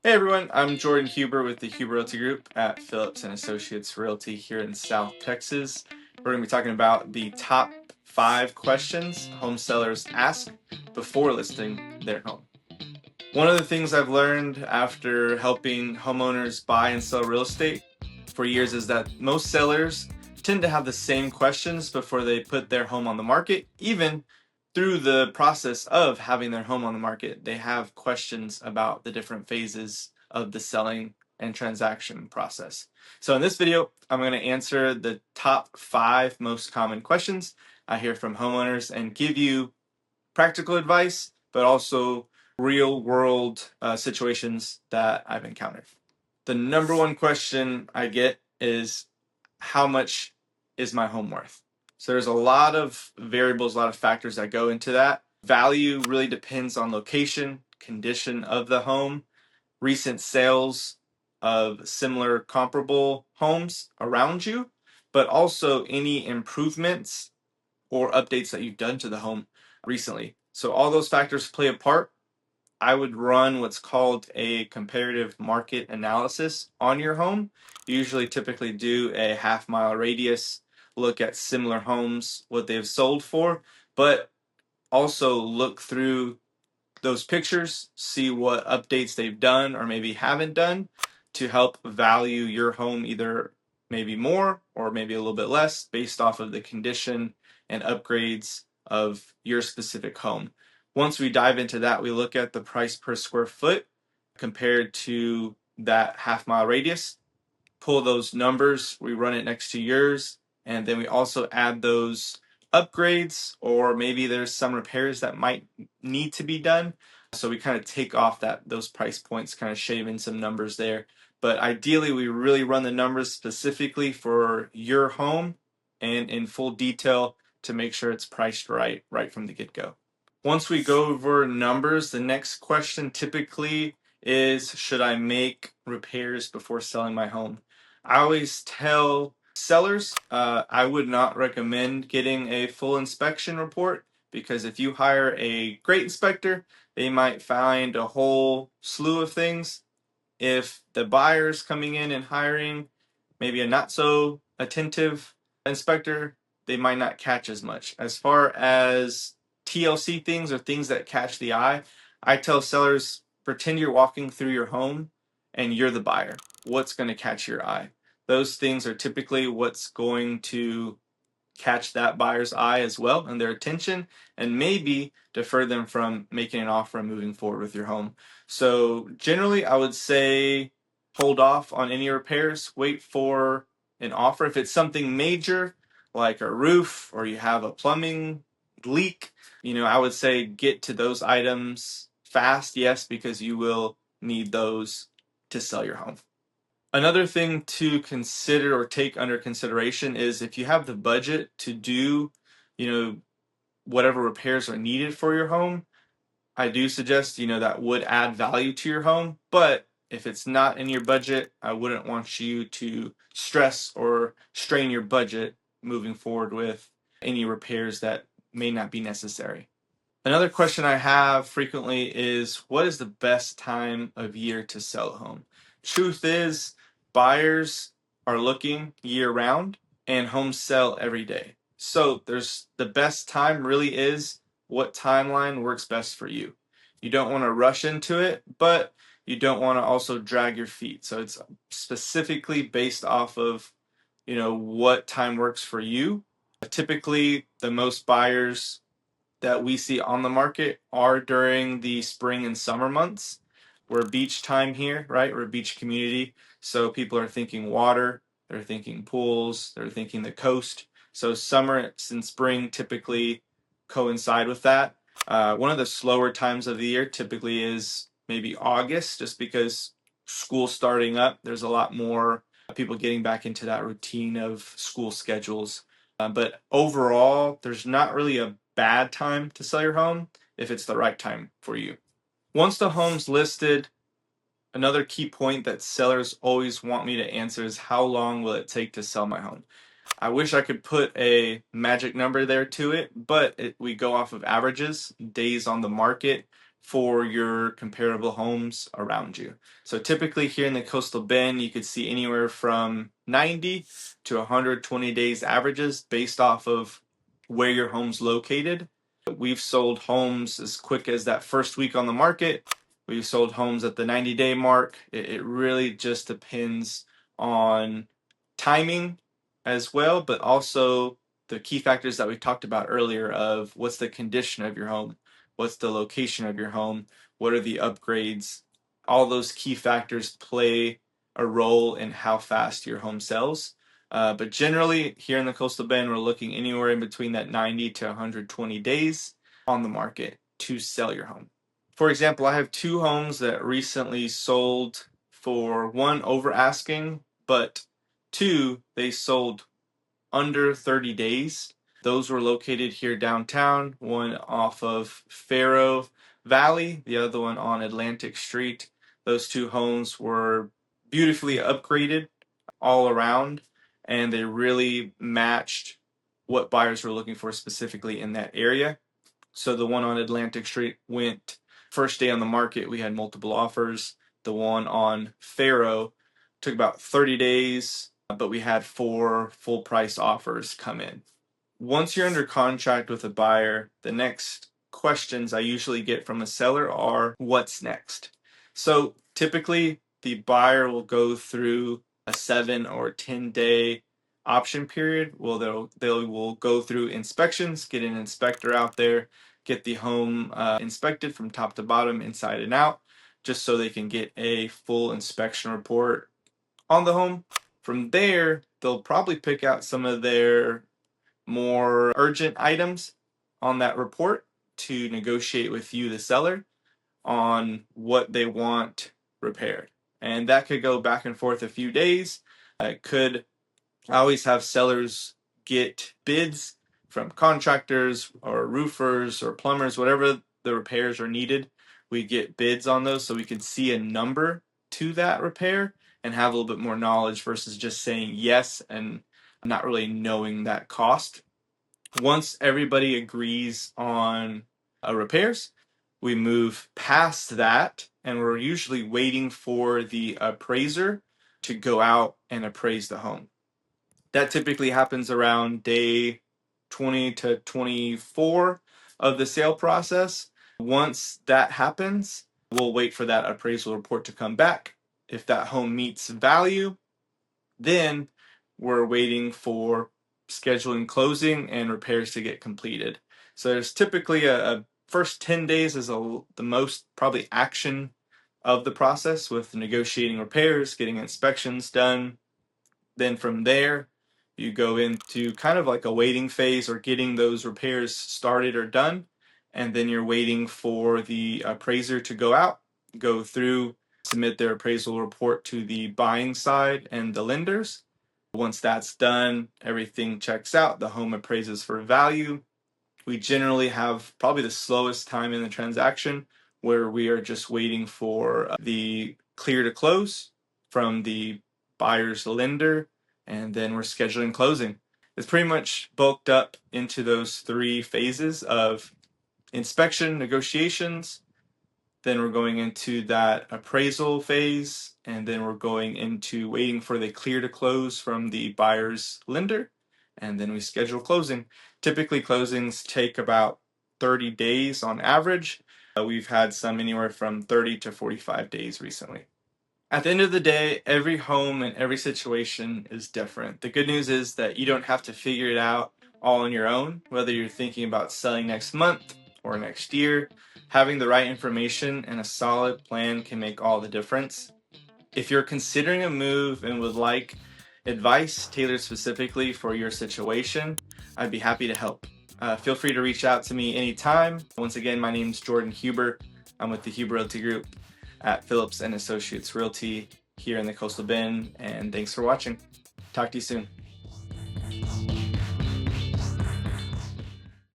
Hey everyone, I'm Jordan Huber with the Huber Realty Group at Phillips Associates Realty here in South Texas. We're going to be talking about the top 5 questions home sellers ask before listing their home. One of the things I've learned after helping homeowners buy and sell real estate for years is that most sellers tend to have the same questions before they put their home on the market. Even through the process of having their home on the market, they have questions about the different phases of the selling and transaction process. So in this video, I'm going to answer the top 5 most common questions I hear from homeowners and give you practical advice, but also real world situations that I've encountered. The number one question I get is, how much is my home worth? So there's a lot of variables, a lot of factors that go into that. Value really depends on location, condition of the home, recent sales of similar comparable homes around you, but also any improvements or updates that you've done to the home recently. So all those factors play a part. I would run what's called a comparative market analysis on your home. You usually typically do a half-mile radius, look at similar homes, what they've sold for, but also look through those pictures, see what updates they've done or maybe haven't done to help value your home either maybe more or maybe a little bit less based off of the condition and upgrades of your specific home. Once we dive into that, we look at the price per square foot compared to that half-mile radius, pull those numbers, we run it next to yours, and then we also add those upgrades, or maybe there's some repairs that might need to be done. So we kind of take off those price points, kind of shave in some numbers there. But ideally, we really run the numbers specifically for your home and in full detail to make sure it's priced right from the get-go. Once we go over numbers, the next question typically is, should I make repairs before selling my home? I always tell sellers I would not recommend getting a full inspection report, because if you hire a great inspector, they might find a whole slew of things. If the buyer's coming in and hiring maybe a not so attentive inspector, they might not catch as much. As far as TLC things or things that catch the eye, I tell sellers, pretend you're walking through your home and you're the buyer. What's going to catch your eye? Those things are typically what's going to catch that buyer's eye as well and their attention, and maybe defer them from making an offer and moving forward with your home. So generally, I would say hold off on any repairs, wait for an offer. If it's something major like a roof or you have a plumbing leak, I would say get to those items fast, yes, because you will need those to sell your home. Another thing to consider or take under consideration is, if you have the budget to do, whatever repairs are needed for your home, I do suggest, that would add value to your home. But if it's not in your budget, I wouldn't want you to stress or strain your budget moving forward with any repairs that may not be necessary. Another question I have frequently is, what is the best time of year to sell a home? Truth is, buyers are looking year round and homes sell every day. So there's the best time really is what timeline works best for you. You don't want to rush into it, but you don't want to also drag your feet. So it's specifically based off of, what time works for you. Typically, the most buyers that we see on the market are during the spring and summer months. We're beach time here, right? We're a beach community. So people are thinking water, they're thinking pools, they're thinking the coast. So summer and spring typically coincide with that. One of the slower times of the year typically is maybe August, just because school's starting up. There's a lot more people getting back into that routine of school schedules. But overall, there's not really a bad time to sell your home if it's the right time for you. Once the home's listed, another key point that sellers always want me to answer is, how long will it take to sell my home? I wish I could put a magic number there to it, but we go off of averages, days on the market, for your comparable homes around you. So typically here in the Coastal Bend, you could see anywhere from 90 to 120 days averages based off of where your home's located. We've sold homes as quick as that first week on the market. We've sold homes at the 90-day mark. It really just depends on timing as well, but also the key factors that we talked about earlier of what's the condition of your home, what's the location of your home, what are the upgrades. All those key factors play a role in how fast your home sells. But generally, here in the Coastal Bend, we're looking anywhere in between that 90 to 120 days on the market to sell your home. For example, I have two homes that recently sold for one over asking, but two, they sold under 30 days. Those were located here downtown, one off of Faro Valley, the other one on Atlantic Street. Those two homes were beautifully upgraded all around, and they really matched what buyers were looking for specifically in that area. So the one on Atlantic Street went first day on the market, we had multiple offers. The one on Faro took about 30 days, but we had 4 full price offers come in. Once you're under contract with a buyer, the next questions I usually get from a seller are, what's next? So typically the buyer will go through a 7 or 10-day option period. Well, they will go through inspections, get an inspector out there, get the home inspected from top to bottom, inside and out, just so they can get a full inspection report on the home. From there, they'll probably pick out some of their more urgent items on that report to negotiate with you, the seller, on what they want repaired. And that could go back and forth a few days. It could I always have sellers get bids from contractors or roofers or plumbers, whatever the repairs are needed. We get bids on those so we can see a number to that repair and have a little bit more knowledge versus just saying yes and not really knowing that cost. Once everybody agrees on repairs, we move past that, and we're usually waiting for the appraiser to go out and appraise the home. That typically happens around day 20 to 24 of the sale process. Once that happens, we'll wait for that appraisal report to come back. If that home meets value, then we're waiting for scheduling closing and repairs to get completed. So there's typically a first 10 days is the most probably action of the process, with negotiating repairs, getting inspections done. Then from there, you go into kind of like a waiting phase or getting those repairs started or done. And then you're waiting for the appraiser to go out, go through, submit their appraisal report to the buying side and the lenders. Once that's done, everything checks out, the home appraises for value. We generally have probably the slowest time in the transaction, where we are just waiting for the clear to close from the buyer's lender, and then we're scheduling closing. It's pretty much bulked up into those 3 phases of inspection, negotiations, then we're going into that appraisal phase, and then we're going into waiting for the clear to close from the buyer's lender, and then we schedule closing. Typically, closings take about 30 days on average. We've had some anywhere from 30 to 45 days recently. At the end of the day, every home and every situation is different. The good news is that you don't have to figure it out all on your own, whether you're thinking about selling next month or next year. Having the right information and a solid plan can make all the difference. If you're considering a move and would like advice tailored specifically for your situation, I'd be happy to help. Feel free to reach out to me anytime. Once again, my name's Jordan Huber. I'm with the Huber Realty Group at Phillips Associates Realty here in the Coastal Bend, and thanks for watching. Talk to you soon.